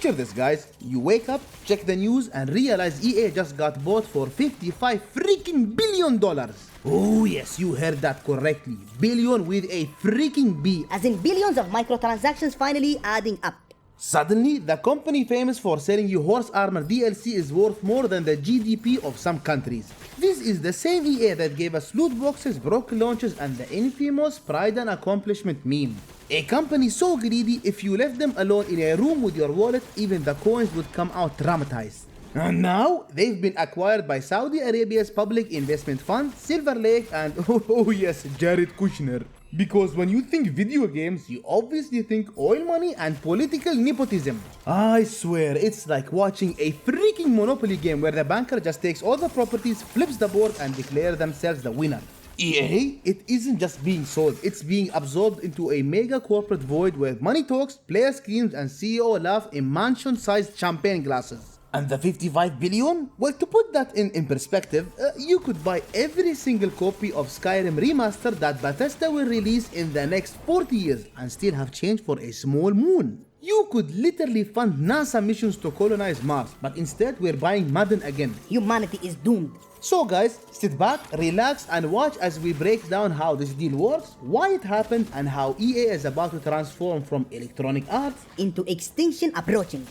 Picture this, guys. You wake up, check the news, and realize EA just got bought for $55 freaking billion. Oh yes, you heard that correctly. Billion with a freaking B. As in billions of microtransactions finally adding up. Suddenly, the company famous for selling you horse armor DLC is worth more than the GDP of some countries. This is the same EA that gave us loot boxes, broken launches, and the infamous pride and accomplishment meme. A company so greedy, if you left them alone in a room with your wallet, even the coins would come out traumatized. And now, they've been acquired by Saudi Arabia's public investment fund, Silver Lake, and oh yes, Jared Kushner. Because when you think video games, you obviously think oil money and political nepotism. I swear, it's like watching a freaking Monopoly game where the banker just takes all the properties, flips the board, and declares themselves the winner. EA, it isn't just being sold, it's being absorbed into a mega corporate void where money talks, player screams, and CEO laugh in mansion-sized champagne glasses. And the 55 billion? Well, to put that in perspective, you could buy every single copy of Skyrim Remastered that Bethesda will release in the next 40 years and still have change for a small moon. You could literally fund NASA missions to colonize Mars, but instead we're buying Madden again. Humanity is doomed. So guys, sit back, relax, and watch as we break down how this deal works, why it happened, and how EA is about to transform from Electronic Arts into extinction approaching.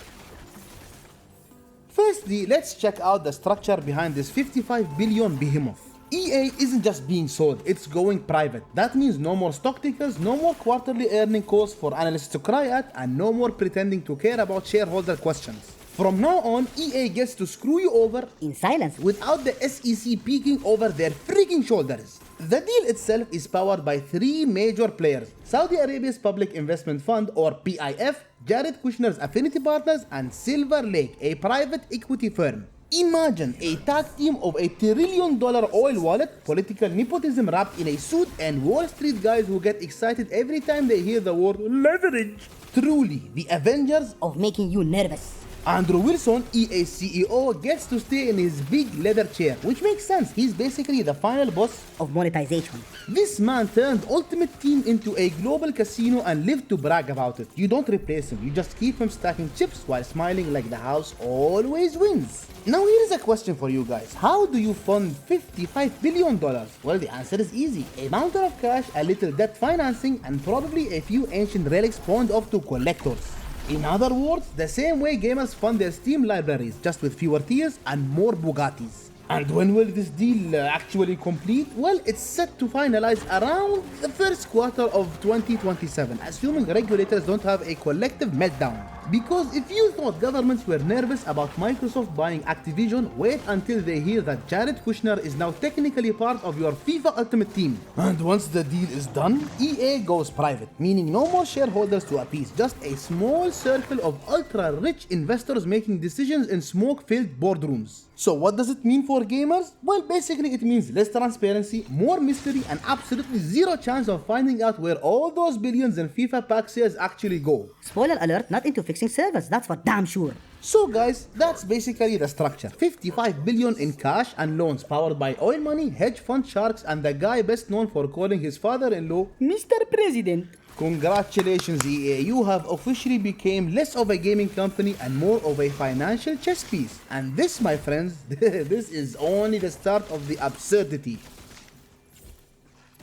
Firstly, let's check out the structure behind this 55 billion behemoth. EA isn't just being sold, it's going private. That means no more stock tickers, no more quarterly earning calls for analysts to cry at, and no more pretending to care about shareholder questions. From now on, EA gets to screw you over in silence without the SEC peeking over their freaking shoulders. The deal itself is powered by three major players: Saudi Arabia's Public Investment Fund or PIF, Jared Kushner's Affinity Partners, and Silver Lake, a private equity firm. Imagine a tag team of $1 trillion oil wallet, political nepotism wrapped in a suit, and Wall Street guys who get excited every time they hear the word leverage. Truly, the Avengers of making you nervous. Andrew Wilson, EA CEO, gets to stay in his big leather chair, which makes sense. He's basically the final boss of monetization. This man turned Ultimate Team into a global casino and lived to brag about it. You don't replace him, you just keep him stacking chips while smiling like the house always wins. Now here's a question for you guys. How do you fund $55 billion? Well, the answer is easy. A mountain of cash, a little debt financing, and probably a few ancient relics pawned off to collectors. In other words, the same way gamers fund their Steam libraries, just with fewer tiers and more Bugattis. And when will this deal actually complete? Well, it's set to finalize around the first quarter of 2027, assuming regulators don't have a collective meltdown. Because if you thought governments were nervous about Microsoft buying Activision, wait until they hear that Jared Kushner is now technically part of your FIFA Ultimate Team. And once the deal is done, EA goes private, meaning no more shareholders to appease, just a small circle of ultra-rich investors making decisions in smoke-filled boardrooms. So what does it mean for gamers? Well, basically it means less transparency, more mystery, and absolutely zero chance of finding out where all those billions in FIFA pack sales actually go. Spoiler alert, not into fixing servers, that's for damn sure. So guys, that's basically the structure. 55 billion in cash and loans powered by oil money, hedge fund sharks, and the guy best known for calling his father-in-law Mr. President. Congratulations EA, you have officially become less of a gaming company and more of a financial chess piece. And this, my friends, this is only the start of the absurdity.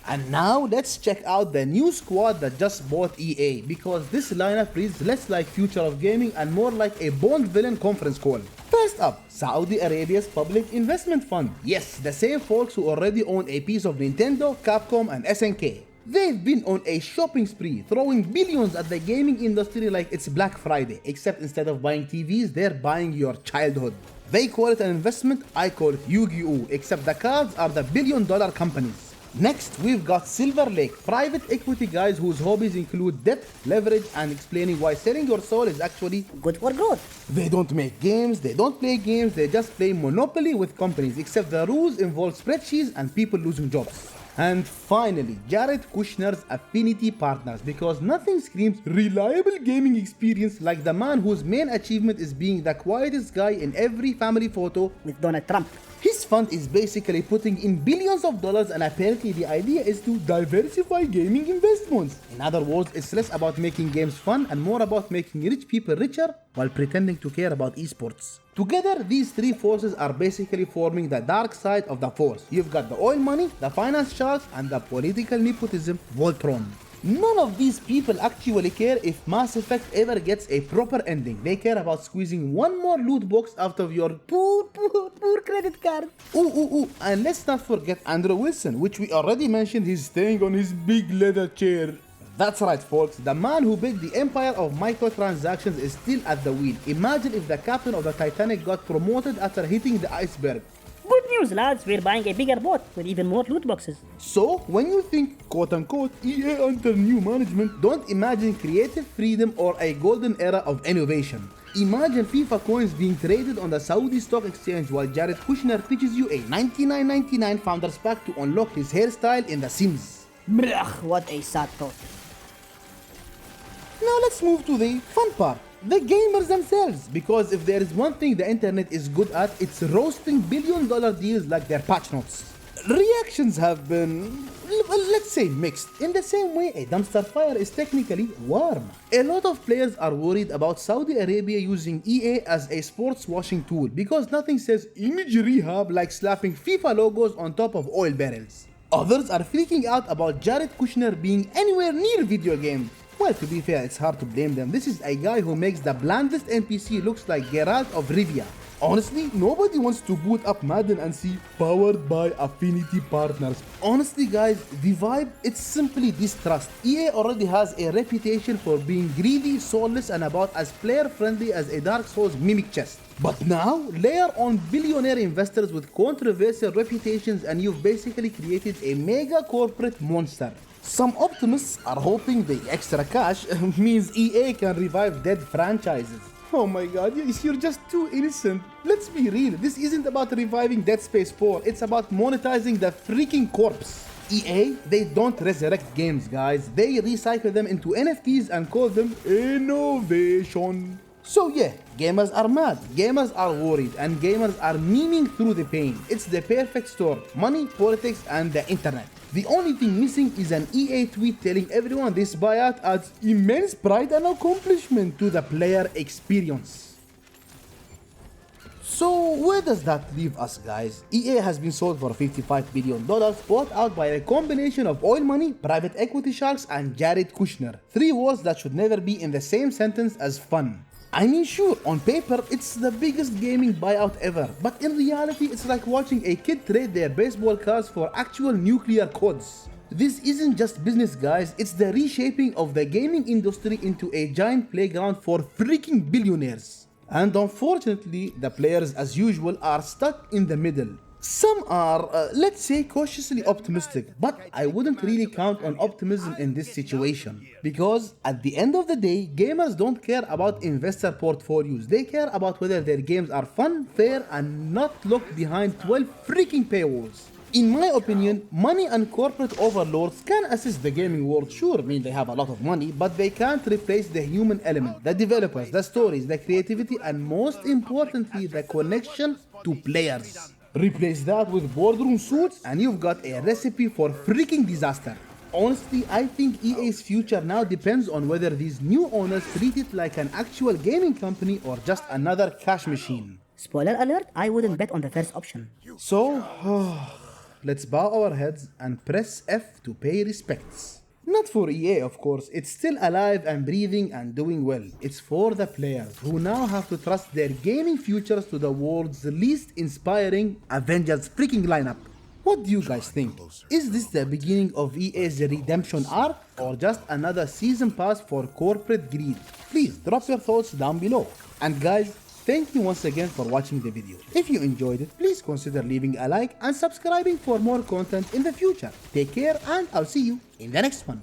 And now let's check out the new squad that just bought EA, because this lineup reads less like future of gaming and more like a Bond villain conference call. First up, Saudi Arabia's Public Investment Fund. Yes, the same folks who already own a piece of Nintendo, Capcom, and SNK. They've been on a shopping spree, throwing billions at the gaming industry like it's Black Friday, except instead of buying TVs, they're buying your childhood. They call it an investment, I call it Yu-Gi-Oh! Except the cards are the billion-dollar companies. Next, we've got Silver Lake, private equity guys whose hobbies include debt, leverage, and explaining why selling your soul is actually good for growth. They don't make games, they don't play games, they just play Monopoly with companies, except the rules involve spreadsheets and people losing jobs. And finally, Jared Kushner's Affinity Partners, because nothing screams reliable gaming experience like the man whose main achievement is being the quietest guy in every family photo with Donald Trump. His fund is basically putting in billions of dollars, and apparently the idea is to diversify gaming investments. In other words, it's less about making games fun and more about making rich people richer while pretending to care about esports. Together, these three forces are basically forming the dark side of the force. You've got the oil money, the finance sharks, and the political nepotism Voltron. None of these people actually care if Mass Effect ever gets a proper ending. They care about squeezing one more loot box out of your poor credit card. And let's not forget Andrew Wilson, which we already mentioned. He's staying on his big leather chair. That's right, folks. The man who built the empire of microtransactions is still at the wheel. Imagine if the captain of the Titanic got promoted after hitting the iceberg. Good news, lads. We're buying a bigger boat with even more loot boxes. So, when you think quote-unquote EA under new management, don't imagine creative freedom or a golden era of innovation. Imagine FIFA coins being traded on the Saudi stock exchange while Jared Kushner pitches you a $99.99 founders pack to unlock his hairstyle in The Sims. Brugh, what a sad thought. Now let's move to the fun part. The gamers themselves, because if there is one thing the internet is good at, it's roasting billion-dollar deals like their patch notes. Reactions have been, let's say, mixed. In the same way, a dumpster fire is technically warm. A lot of players are worried about Saudi Arabia using EA as a sports washing tool because nothing says image rehab like slapping FIFA logos on top of oil barrels. Others are freaking out about Jared Kushner being anywhere near video games. Well, to be fair, it's hard to blame them. This is a guy who makes the blandest NPC looks like Geralt of Rivia. Honestly, nobody wants to boot up Madden and see powered by affinity partners. Honestly guys, the vibe, it's simply distrust. EA already has a reputation for being greedy, soulless, and about as player friendly as a Dark Souls mimic chest. But now, layer on billionaire investors with controversial reputations and you've basically created a mega corporate monster. Some optimists are hoping the extra cash means EA can revive dead franchises. Oh my god, you're just too innocent. Let's be real, this isn't about reviving Dead Space 4, it's about monetizing the freaking corpse. EA, they don't resurrect games, guys. They recycle them into NFTs and call them innovation. So yeah, gamers are mad, gamers are worried, and gamers are memeing through the pain. It's the perfect storm: money, politics, and the internet. The only thing missing is an EA tweet telling everyone this buyout adds immense pride and accomplishment to the player experience. So where does that leave us, guys? EA has been sold for $55 billion, bought out by a combination of oil money, private equity sharks, and Jared Kushner. Three words that should never be in the same sentence as fun. I mean, sure, on paper, it's the biggest gaming buyout ever, but in reality, it's like watching a kid trade their baseball cards for actual nuclear codes. This isn't just business, guys, it's the reshaping of the gaming industry into a giant playground for freaking billionaires. And unfortunately, the players, as usual, are stuck in the middle. Some are, let's say, cautiously optimistic, but I wouldn't really count on optimism in this situation. Because at the end of the day, gamers don't care about investor portfolios. They care about whether their games are fun, fair, and not locked behind 12 freaking paywalls. In my opinion, money and corporate overlords can assist the gaming world. Sure, I mean, they have a lot of money, but they can't replace the human element, the developers, the stories, the creativity, and most importantly, the connection to players. Replace that with boardroom suits and you've got a recipe for freaking disaster. Honestly, I think EA's future now depends on whether these new owners treat it like an actual gaming company or just another cash machine. Spoiler alert, I wouldn't bet on the first option. So, let's bow our heads and press F to pay respects. Not for EA, of course, it's still alive and breathing and doing well. It's for the players who now have to trust their gaming futures to the world's least inspiring Avengers freaking lineup. What do you guys think? Is this the beginning of EA's redemption arc or just another season pass for corporate greed? Please drop your thoughts down below. And guys, thank you once again for watching the video. If you enjoyed it, please consider leaving a like and subscribing for more content in the future. Take care and I'll see you in the next one.